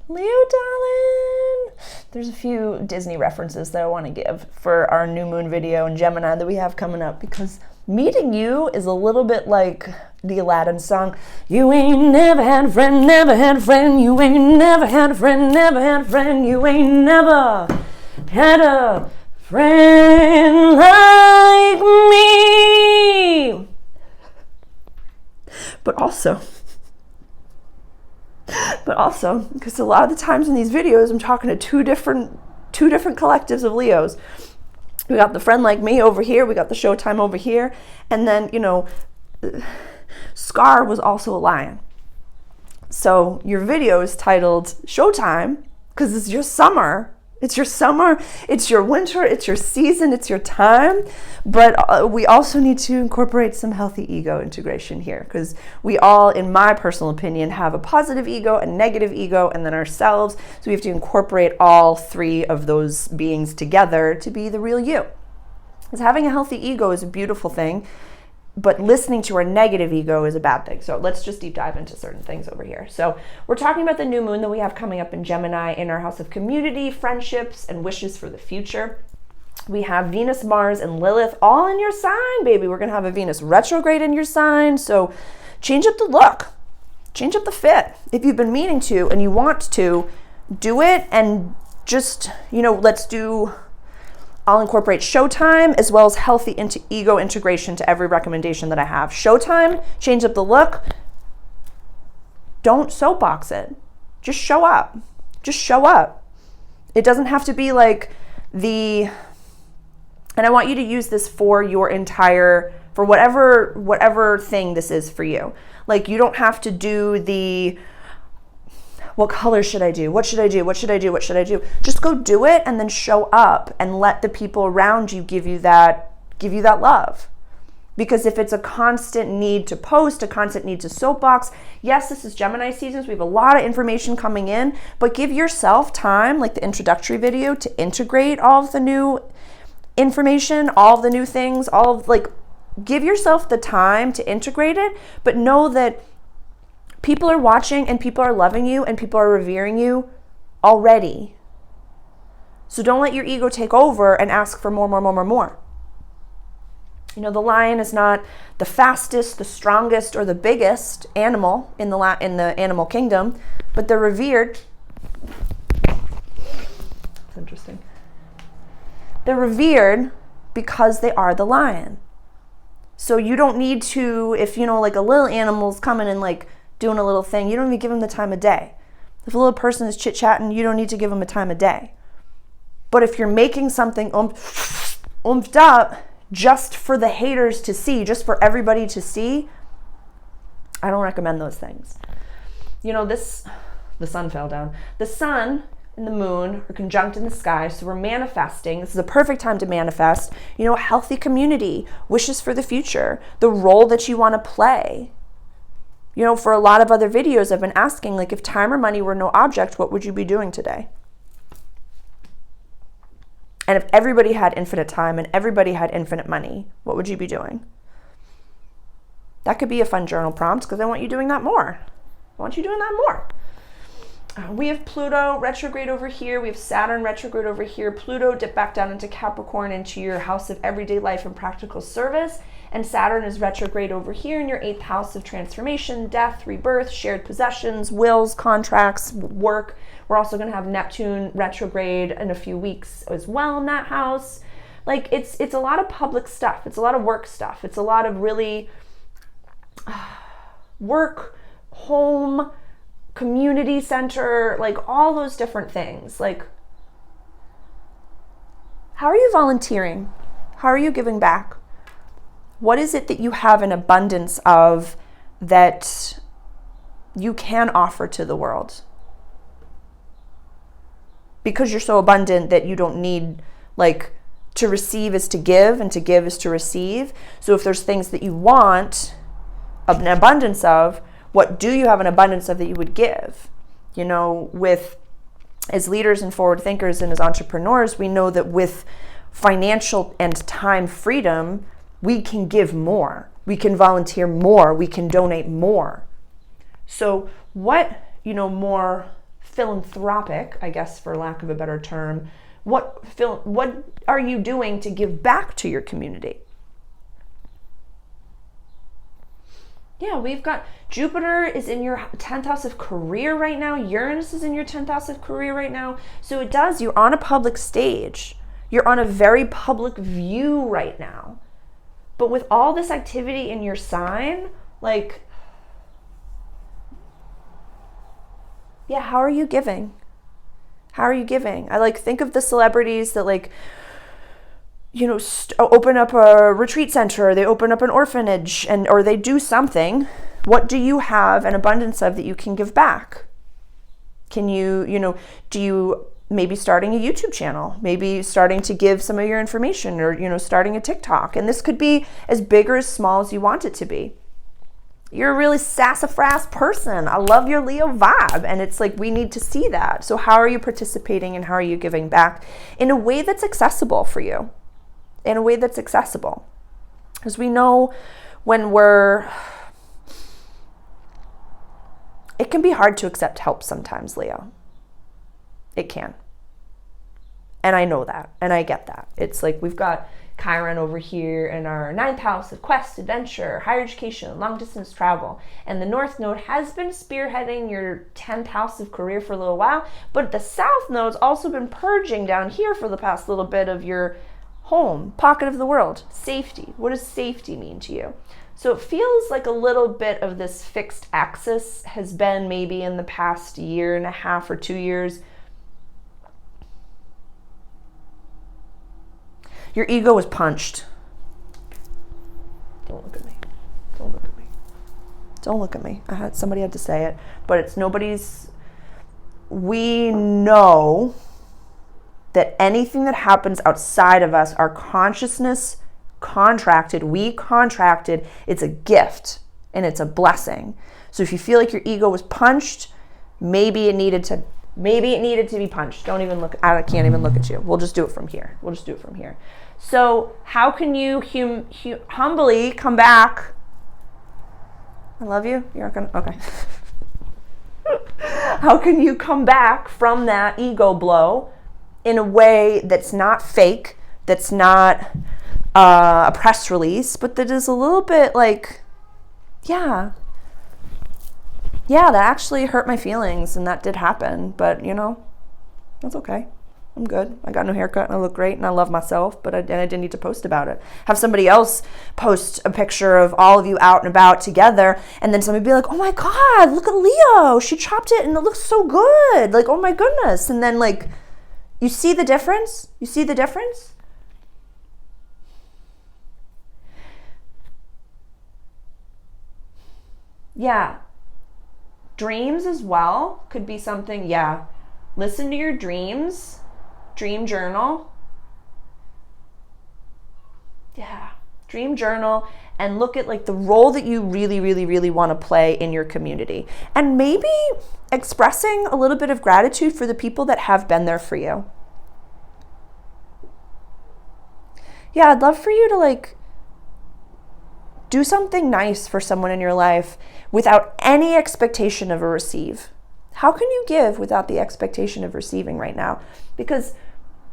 Leo, darling. There's a few Disney references that I want to give for our new moon video in Gemini that we have coming up, because meeting you is a little bit like the Aladdin song. You ain't never had a friend, never had a friend. You ain't never had a friend, never had a friend. You ain't never had a friend like me. But also, because a lot of the times in these videos, I'm talking to two different collectives of Leos. We got the friend like me over here. We got the Showtime over here. And then, Scar was also a lion. So your video is titled Showtime because it's your summer. It's your summer, it's your winter, it's your season, it's your time. But we also need to incorporate some healthy ego integration here, because we all, in my personal opinion, have a positive ego, a negative ego, and then ourselves. So we have to incorporate all three of those beings together to be the real you. Because having a healthy ego is a beautiful thing, but listening to our negative ego is a bad thing. So let's just deep dive into certain things over here. So we're talking about the new moon that we have coming up in Gemini in our house of community, friendships, and wishes for the future. We have Venus, Mars, and Lilith all in your sign, baby. We're going to have a Venus retrograde in your sign. So change up the look, change up the fit. If you've been meaning to and you want to, do it, and just, I'll incorporate Showtime as well as healthy ego integration to every recommendation that I have. Showtime, change up the look. Don't soapbox it. Just show up. Just show up. It doesn't have to be like and I want you to use this for your for whatever thing this is for you. Like, you don't have to do what color should I do? What should I do? What should I do? What should I do? Just go do it and then show up and let the people around you give you that love. Because if it's a constant need to post, a constant need to soapbox, yes, this is Gemini seasons. We have a lot of information coming in, but give yourself time, like the introductory video, to integrate all of the new information, all of the new things, give yourself the time to integrate it, but know that people are watching and people are loving you and people are revering you already. So don't let your ego take over and ask for more. The lion is not the fastest, the strongest, or the biggest animal in the animal kingdom, but they're revered. That's interesting. They're revered because they are the lion. So you don't need to, if a little animal's coming and doing a little thing, you don't even give them the time of day. If a little person is chit-chatting, you don't need to give them a time of day. But if you're making something oomphed up just for the haters to see, just for everybody to see, I don't recommend those things. The sun fell down. The sun and the moon are conjunct in the sky, so we're manifesting. This is a perfect time to manifest, a healthy community, wishes for the future, the role that you want to play. For a lot of other videos, I've been asking, if time or money were no object, what would you be doing today? And if everybody had infinite time and everybody had infinite money, what would you be doing? That could be a fun journal prompt, because I want you doing that more. We have Pluto retrograde over here. We have Saturn retrograde over here. Pluto dipped back down into Capricorn, into your house of everyday life and practical service. And Saturn is retrograde over here in your 8th house of transformation, death, rebirth, shared possessions, wills, contracts, work. We're also going to have Neptune retrograde in a few weeks as well in that house. It's a lot of public stuff. It's a lot of work stuff. It's a lot of really work, home, community center, all those different things. How are you volunteering? How are you giving back? What is it that you have an abundance of that you can offer to the world? Because you're so abundant that you don't need, to receive is to give and to give is to receive. So if there's things that you want an abundance of, what do you have an abundance of that you would give? As leaders and forward thinkers and as entrepreneurs, we know that with financial and time freedom, we can give more, we can volunteer more, we can donate more. So what, more philanthropic, I guess, for lack of a better term. What are you doing to give back to your community? Yeah, we've got Jupiter is in your 10th house of career right now. Uranus is in your 10th house of career right now. So you're on a public stage. You're on a very public view right now. But with all this activity in your sign, like, yeah, how are you giving? How are you giving? I think of the celebrities that open up a retreat center, or they open up an orphanage, or they do something. What do you have an abundance of that you can give back? Can you, do you maybe starting a YouTube channel, maybe starting to give some of your information, or, starting a TikTok? And this could be as big or as small as you want it to be. You're a really sassafras person. I love your Leo vibe. And it's we need to see that. So how are you participating and how are you giving back in a way that's accessible for you? In a way that's accessible. Because we know it can be hard to accept help sometimes, Leo. It can. And I know that. And I get that. It's we've got Chiron over here in our 9th house of quest, adventure, higher education, long distance travel. And the North Node has been spearheading your 10th house of career for a little while. But the South Node's also been purging down here for the past little bit of your home, pocket of the world, safety. What does safety mean to you? So it feels like a little bit of this fixed axis has been maybe in the past year and a half or 2 years. Your ego was punched. Don't look at me. Don't look at me. Don't look at me. Somebody had to say it, but it's nobody's. We know that anything that happens outside of us, our consciousness we contracted, it's a gift and it's a blessing. So if you feel like your ego was punched, maybe it needed to be punched. Don't even look. I can't even look at you. We'll just do it from here. So how can you humbly come back? I love you. You're not gonna, okay. How can you come back from that ego blow in a way that's not fake, that's not a press release, but that is a little bit that actually hurt my feelings, and that did happen, but that's okay. I'm good. I got a new haircut and I look great and I love myself, but I didn't need to post about it. Have somebody else post a picture of all of you out and about together, and then somebody be like, oh my God, look at Leo. She chopped it and it looks so good. Oh my goodness. And then you see the difference? You see the difference? Yeah. Dreams as well could be something, yeah. Listen to your dreams. Dream journal. Yeah. Dream journal and look at the role that you really, really, really want to play in your community. And maybe expressing a little bit of gratitude for the people that have been there for you. Yeah, I'd love for you to do something nice for someone in your life without any expectation of a receive. How can you give without the expectation of receiving right now? Because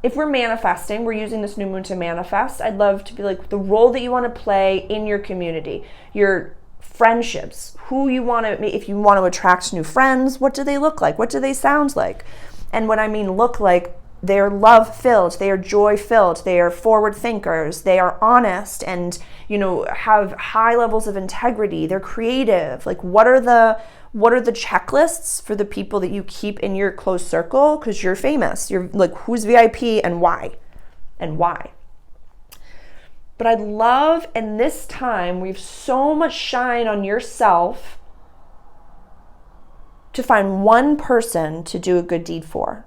if we're manifesting, we're using this new moon to manifest. I'd love to be the role that you want to play in your community, your friendships, who you want to, if you want to attract new friends, what do they look like? What do they sound like? And when I mean look like, they're love-filled, they are joy-filled, they are forward thinkers, they are honest and, have high levels of integrity, they're creative. What are the checklists for the people that you keep in your close circle? Because you're famous. You're who's VIP and why? And why? But I'd love, in this time, we have so much shine on yourself to find one person to do a good deed for.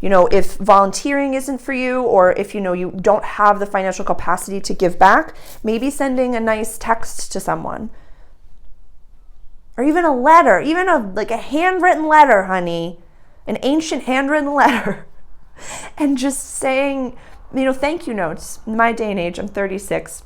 If volunteering isn't for you, or if you don't have the financial capacity to give back, maybe sending a nice text to someone. Or even a letter, even a handwritten letter, honey, an ancient handwritten letter, and just saying, thank you notes. In my day and age, I'm 36.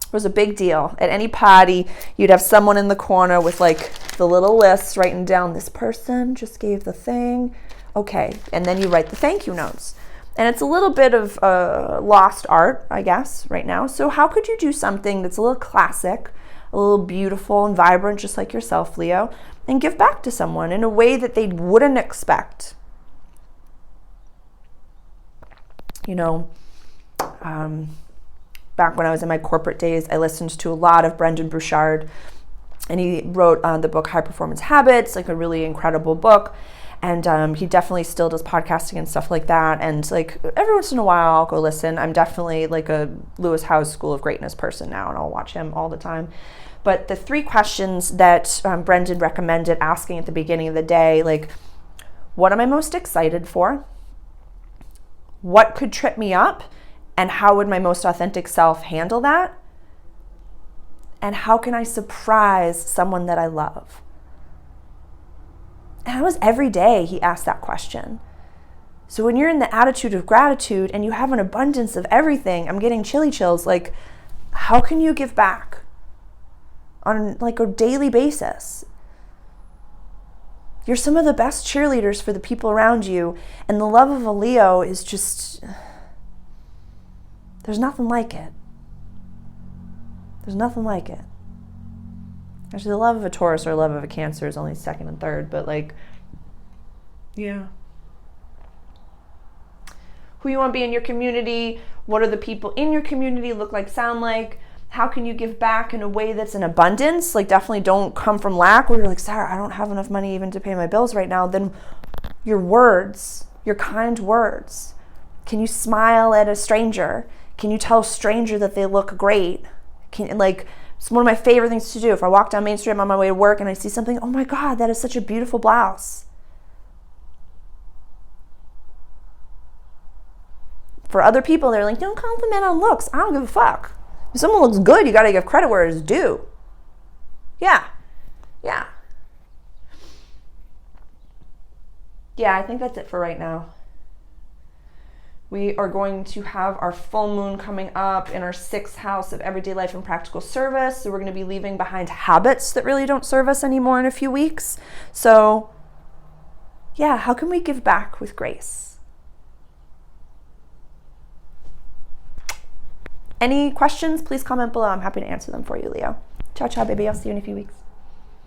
It was a big deal. At any party, you'd have someone in the corner with like the little lists writing down, this person just gave the thing. Okay. And then you write the thank you notes. And it's a little bit of lost art, I guess, right now. So how could you do something that's a little classic, a little beautiful and vibrant, just like yourself, Leo, and give back to someone in a way that they wouldn't expect? You know, back when I was in my corporate days, I listened to a lot of Brendon Burchard, and he wrote the book High Performance Habits, like a really incredible book. And he definitely still does podcasting and stuff like that. And like every once in a while, I'll go listen. I'm definitely like a Lewis Howes School of Greatness person now, and I'll watch him all the time. But the 3 questions that Brendon recommended asking at the beginning of the day, like, what am I most excited for? What could trip me up? And how would my most authentic self handle that? And how can I surprise someone that I love? And that was every day he asked that question. So when you're in the attitude of gratitude and you have an abundance of everything, I'm getting chilly chills, like, how can you give back on like a daily basis? You're some of the best cheerleaders for the people around you, and the love of a Leo is just, there's nothing like it. There's nothing like it. Actually, the love of a Taurus or love of a Cancer is only second and third, but like, yeah. Who you want to be in your community? What are the people in your community look like, sound like? How can you give back in a way that's in abundance? Like, definitely don't come from lack where you're like, Sarah, I don't have enough money even to pay my bills right now. Then your words, your kind words. Can you smile at a stranger? Can you tell a stranger that they look great? It's one of my favorite things to do. If I walk down Main Street, I'm on my way to work and I see something, oh my God, that is such a beautiful blouse. For other people, they're like, don't compliment on looks. I don't give a fuck. If someone looks good, you got to give credit where it's due. Yeah. Yeah, I think that's it for right now. We are going to have our full moon coming up in our 6th house of everyday life and practical service. So we're going to be leaving behind habits that really don't serve us anymore in a few weeks. So yeah, how can we give back with grace? Any questions, please comment below. I'm happy to answer them for you, Leo. Ciao, ciao, baby. I'll see you in a few weeks.